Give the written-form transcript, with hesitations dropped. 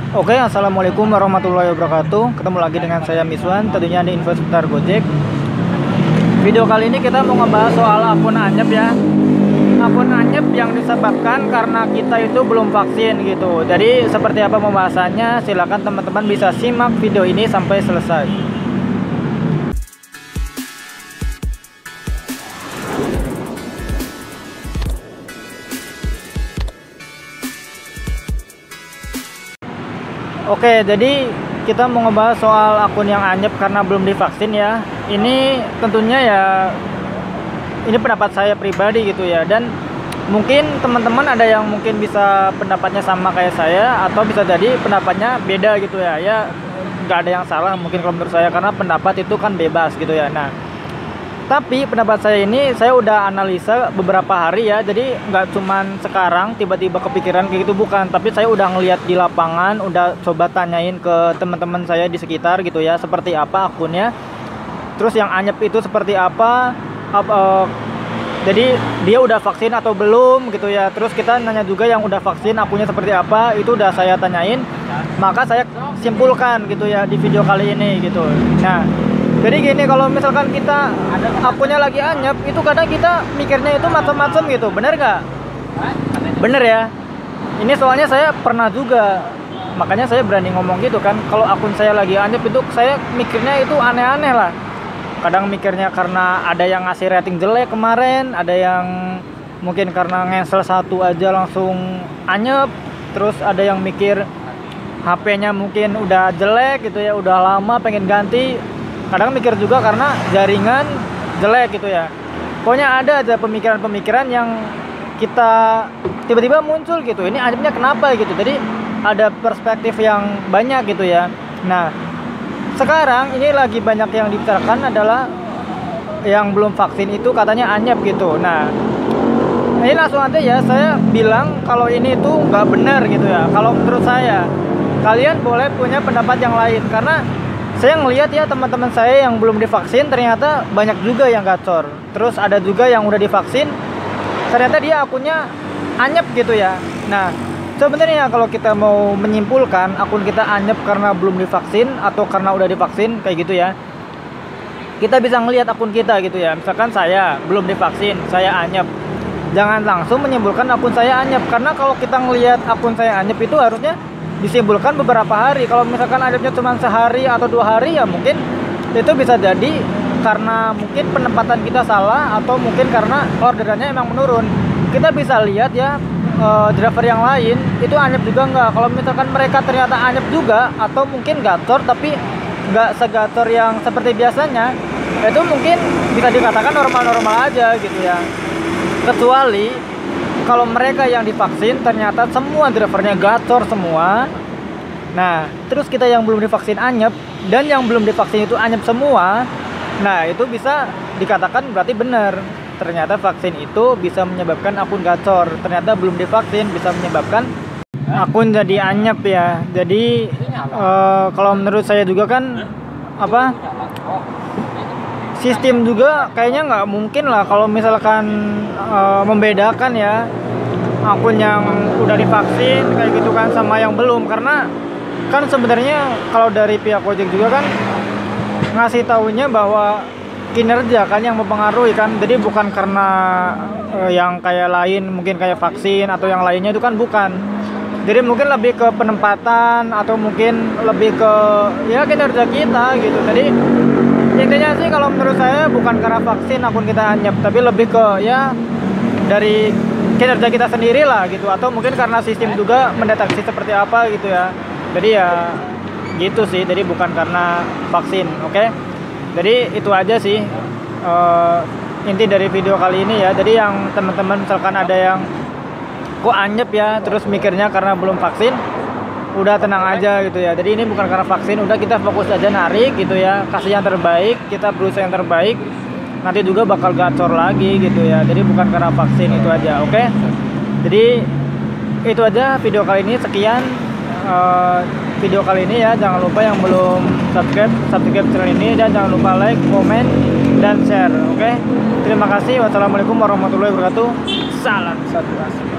Oke, assalamualaikum warahmatullahi wabarakatuh. Ketemu lagi dengan saya Miswan, tentunya di info seputar Gojek. Video kali ini kita mau ngebahas soal akun anyep ya. Akun anyep yang disebabkan karena kita itu belum vaksin gitu. Jadi seperti apa pembahasannya? Silakan teman-teman bisa simak video ini sampai selesai. Oke, jadi kita mau ngebahas soal akun yang anyep karena belum divaksin ya. Ini tentunya ya, ini pendapat saya pribadi gitu ya. Dan mungkin teman-teman ada yang mungkin bisa pendapatnya sama kayak saya, atau bisa jadi pendapatnya beda gitu ya. Ya nggak ada yang salah mungkin kalau menurut saya, karena pendapat itu kan bebas gitu ya. Nah, tapi pendapat saya ini saya udah analisa beberapa hari ya. Jadi nggak cuman sekarang tiba-tiba kepikiran kayak gitu, bukan. Tapi saya udah ngeliat di lapangan, udah coba tanyain ke teman-teman saya di sekitar gitu ya, seperti apa akunnya. Terus yang anyep itu seperti apa, jadi dia udah vaksin atau belum gitu ya. Terus kita nanya juga yang udah vaksin akunnya seperti apa, itu udah saya tanyain. Maka saya simpulkan gitu ya di video kali ini gitu. Nah, jadi gini, kalau misalkan kita akunnya lagi anyep, itu kadang kita mikirnya itu macam-macam gitu, bener nggak? Bener ya. Ini soalnya saya pernah juga, makanya saya berani ngomong gitu kan. Kalau akun saya lagi anyep itu saya mikirnya itu aneh-aneh lah. Kadang mikirnya karena ada yang ngasih rating jelek kemarin, ada yang mungkin karena ngensel satu aja langsung anyep. Terus ada yang mikir HP-nya mungkin udah jelek gitu ya, udah lama pengen ganti. Kadang mikir juga karena jaringan jelek gitu ya. Pokoknya ada aja pemikiran-pemikiran yang kita tiba-tiba muncul gitu. Ini anyepnya kenapa gitu. Jadi ada perspektif yang banyak gitu ya. Nah, sekarang ini lagi banyak yang dibicarakan adalah yang belum vaksin itu katanya anyep gitu. Nah, ini langsung aja ya saya bilang kalau ini tuh nggak benar gitu ya. Kalau menurut saya, kalian boleh punya pendapat yang lain, karena saya ngelihat ya teman-teman saya yang belum divaksin ternyata banyak juga yang gacor. Terus ada juga yang udah divaksin ternyata dia akunnya anyep gitu ya. Nah, sebenarnya kalau kita mau menyimpulkan akun kita anyep karena belum divaksin atau karena udah divaksin kayak gitu ya, kita bisa ngelihat akun kita gitu ya. Misalkan saya belum divaksin, saya anyep, jangan langsung menyimpulkan akun saya anyep, karena kalau kita ngelihat akun saya anyep itu harusnya disimpulkan beberapa hari. Kalau misalkan anyepnya cuma sehari atau 2 hari, ya mungkin itu bisa jadi karena mungkin penempatan kita salah, atau mungkin karena orderannya emang menurun. Kita bisa lihat ya, driver yang lain itu anyep juga nggak. Kalau misalkan mereka ternyata anyep juga, atau mungkin gacor tapi nggak segacor yang seperti biasanya, itu mungkin bisa dikatakan normal-normal aja gitu ya. Kecuali kalau mereka yang divaksin ternyata semua drivernya gacor semua. Nah, terus kita yang belum divaksin anyep, dan yang belum divaksin itu anyep semua. Nah, itu bisa dikatakan berarti benar. Ternyata vaksin itu bisa menyebabkan akun gacor. Ternyata belum divaksin bisa menyebabkan akun jadi anyep ya. Jadi kalau menurut saya juga kan sistem juga kayaknya nggak mungkin lah kalau misalkan membedakan ya akun yang udah divaksin kayak gitu kan sama yang belum. Karena kan sebenarnya kalau dari pihak Gojek juga kan ngasih taunya bahwa kinerja kan yang mempengaruhi kan. Jadi bukan karena yang kayak lain, mungkin kayak vaksin atau yang lainnya itu kan bukan. Jadi mungkin lebih ke penempatan, atau mungkin lebih ke ya kinerja kita gitu. Jadi intinya sih kalau menurut saya bukan karena vaksin akun kita anyep, tapi lebih ke ya dari kinerja kita sendiri lah gitu, atau mungkin karena sistem juga mendeteksi seperti apa gitu ya. Jadi ya gitu sih, jadi bukan karena vaksin. Oke, jadi itu aja sih inti dari video kali ini ya. Jadi yang teman-teman misalkan ada yang kok anyep ya, terus mikirnya karena belum vaksin, udah tenang aja gitu ya. Jadi ini bukan karena vaksin, udah kita fokus aja narik gitu ya, kasih yang terbaik, kita berusaha yang terbaik, nanti juga bakal gacor lagi gitu ya. Jadi bukan karena vaksin, itu aja. Oke, jadi itu aja video kali ini. Sekian video kali ini ya. Jangan lupa yang belum subscribe channel ini, dan jangan lupa like, komen, dan share. Oke, terima kasih. Wassalamualaikum warahmatullahi wabarakatuh. Salam satu.